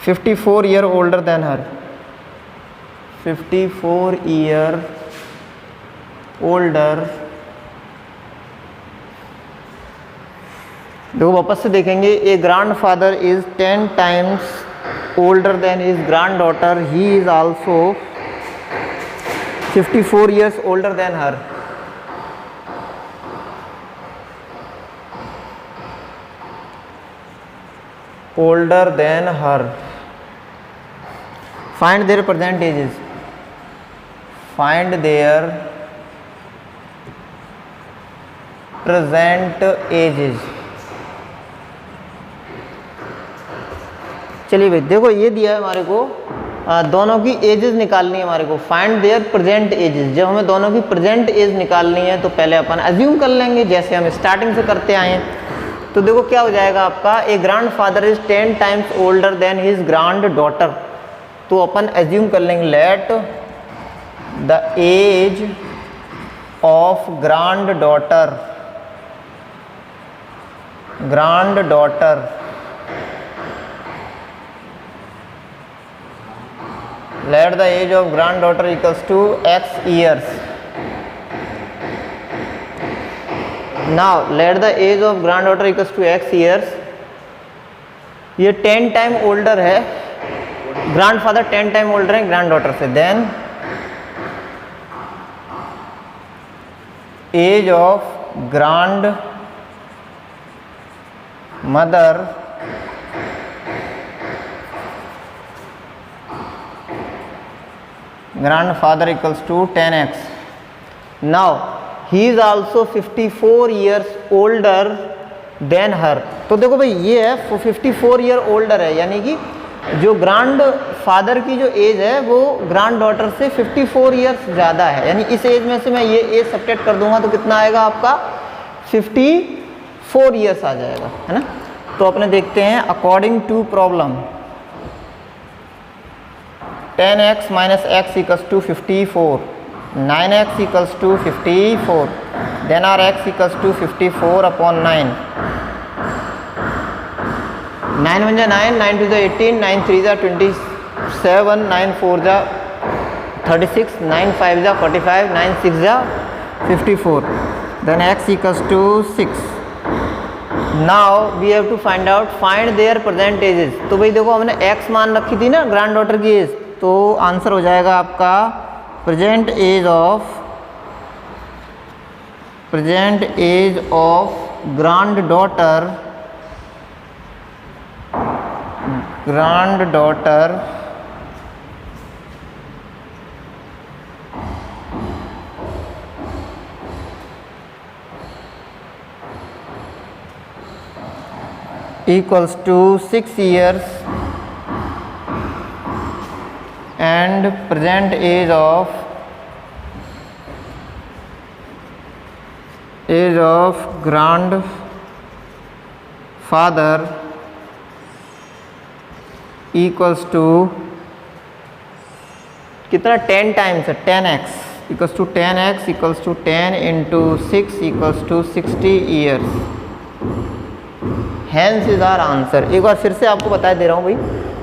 54 year older than her. 54 year older. देखो वापस से देखेंगे. A grandfather is 10 times older than his granddaughter. He is also 54 years older than her. Older than her. Find their present ages. Find their present ages. चलिए भाई देखो ये दिया है हमारे को, दोनों की एजेस निकालनी है हमारे को. Find their present edges. जब हमें दोनों की प्रेजेंट एज निकालनी है तो पहले अपन अज्यूम कर लेंगे जैसे हम स्टार्टिंग से करते आए हैं. तो देखो क्या हो जाएगा आपका, a grandfather is 10 times older than his granddaughter. तो अपन एज्यूम कर लेंगे let the age of granddaughter let the age of granddaughter equals to x years. Now let the age of granddaughter equals to x years. ये 10 time older है, grandfather 10 time older है granddaughter से। Then age of grandmother grandfather equals to 10x. Now he is also 54 years older than her. तो देखो भाई ये है 54 year older है, यानी कि जो ग्रैंड फादर की जो एज है वो ग्रैंड डॉटर से 54 ईयर्स ज़्यादा है, यानी इस एज में से मैं ये एज सब्ट्रैक्ट कर दूंगा तो कितना आएगा आपका 54 ईयर्स आ जाएगा, है ना। तो अपने देखते हैं according to problem 10x minus x equals to 54, 9x equals to 54, then our x equals to 54 upon 9. 9 1 9, 9 2 18, 9 3 27, 9 4 36, 9 5 45, 9 6 54. Then x equals to 6. Now we have to find their present ages. तो भाई देखो हमने x मान रखी थी ना ग्रैंड डॉटर की age, तो आंसर हो जाएगा आपका present age of granddaughter equals to 6 years and present age of grandfather equals to कितना 10 टाइम्स है 10x equals to 10x equals to 10 into 6 equals to 60 years. Hence is our answer. एक बार फिर से आपको बता दे रहा हूँ भाई,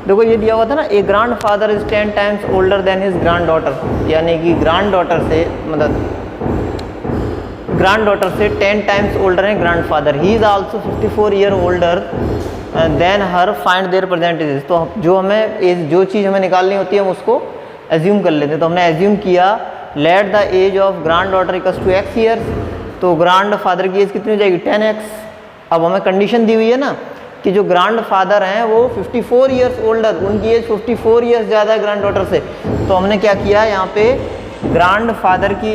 देखो ये दिया हुआ था ना, a grandfather is 10 times older than his granddaughter, यानी कि ग्रैंड डॉटर से 10 टाइम्स ओल्डर है grandfather. He is also 54 year older than her, find their present ages. तो जो चीज़ हमें निकालनी होती है हम उसको एज्यूम कर लेते हैं। तो हमने एज्यूम किया let the age of granddaughter equals to x years, तो ग्रैंड फादर की एज कितनी हो जाएगी 10x। अब हमें कंडीशन दी हुई है ना कि जो ग्रैंड फादर हैं वो 54 ईयर्स ओल्डर, उनकी एज 54 ईयर्स ज़्यादा है ग्रैंड डॉटर से। तो हमने क्या किया यहाँ पे ग्रैंड फादर की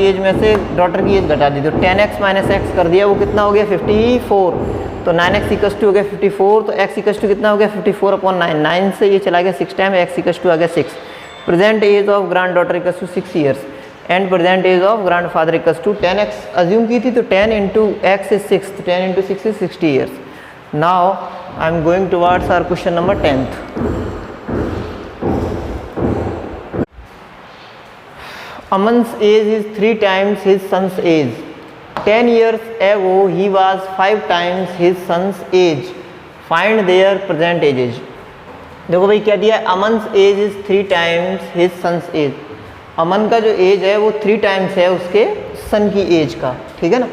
एज में से डॉटर की एज घटा दी, तो 10x माइनस एक्स कर दिया, वो कितना हो गया 54। तो 9x इक्वल्स टू हो गया 54, तो x इक्वल्स टू कितना हो गया 54 अपॉन 9, 9 से ये चला गया 6 टाइम, x इक्वल्स टू आ गया 6। Present age of granddaughter equals to 6 years and present age of grandfather equals to 10x assume की थी, तो 10 इंटू एक्स इज 6, तो 10 into 6 is 60 years. Now I am going towards our question number 10th। Aman's age is 3 times his son's age. 10 years ago he was 5 times his son's age. Find their present ages. देखो भाई क्या दिया है, Aman's age is 3 times his son's age. अमन का जो as है वो 3 times है उसके सन की एज का, ठीक है ना।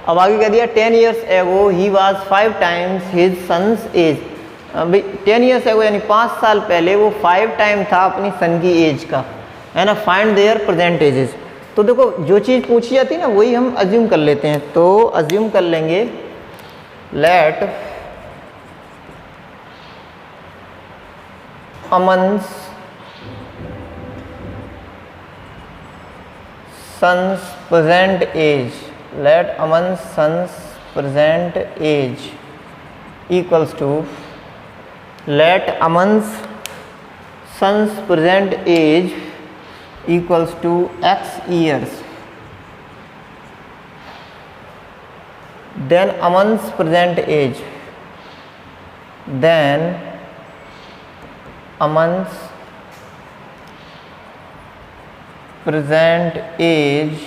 अब आगे क्या दिया 10 years ago he was 5 times his son's age. भाई 10 years ago यानी 5 साल पहले वो 5 टाइम था अपनी सन की एज का, है ना। Find their present ages. तो देखो जो चीज़ पूछी जाती है ना वही हम अज्यूम कर लेते हैं। तो अज्यूम कर लेंगे let Aman's son's present age, let Aman's son's present age equals to let Aman's son's present age equals to x years, then Aman's present age, then Aman's present age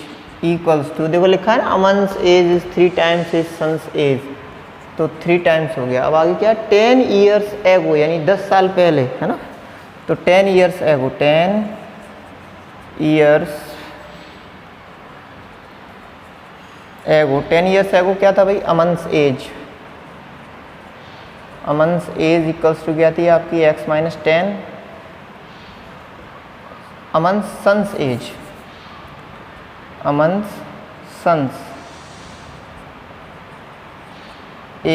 equals to, देखो लिखा है ना Aman's age is 3 times his son's age, तो 3 times हो गया। अब आगे क्या 10 years ago यानी 10 साल पहले, है ना। तो 10 years ago 10 years ago क्या था भाई Aman's age, Aman's age equals to क्या थी आपकी x minus 10, Aman's son's age, Aman's son's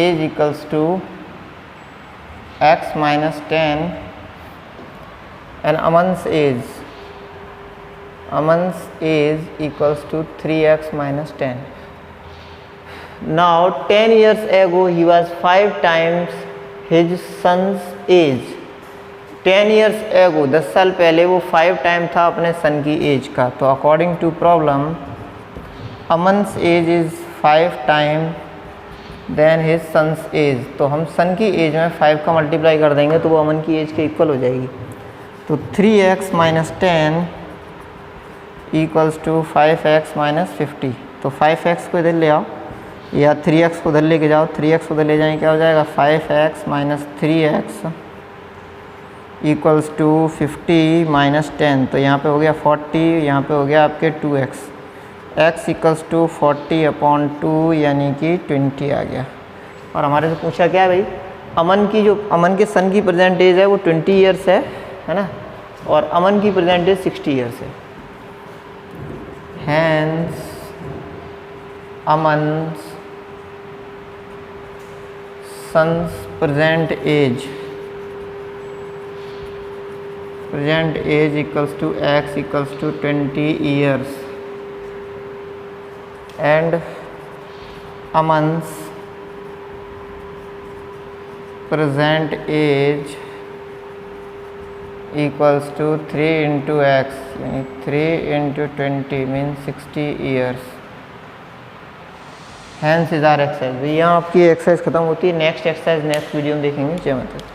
age equals to x minus 10 and Aman's age equals to 3x minus 10. Now 10 years ago he was 5 times his son's age. 10 years ago 10 साल पहले वो 5 time था अपने सन की age का. तो according to problem Aman's age is 5 time then his son's age. तो हम सन की एज में 5 का मल्टीप्लाई कर देंगे तो वो अमन की एज के इक्वल हो जाएगी. तो 3x minus 10 equals to 5x minus 50. तो 5x को इधर ले आओ या 3x को उधर लेके जाओ. 3x को उधर ले जाएंगे क्या हो जाएगा 5x minus 3x equals to 50 minus 10. तो यहाँ पे हो गया 40, यहाँ पे हो गया आपके 2x. x इक्वल्स टू 40/2 यानी कि 20 आ गया. और हमारे से पूछा क्या है भाई, अमन के सन की प्रेजेंट एज है वो 20 ईयर्स है ना, और अमन की प्रेजेंट एज 60 ईयर्स है. Hence Aman's son's present age equals to x equals to 20 years and Aman's present age equals to 3 into x यानी 3 into 20 means 60 years. Hence is our exercise. यहाँ आपकी एक्सरसाइज खत्म होती है. नेक्स्ट एक्सरसाइज नेक्स्ट वीडियो में देखेंगे. जय माता दी.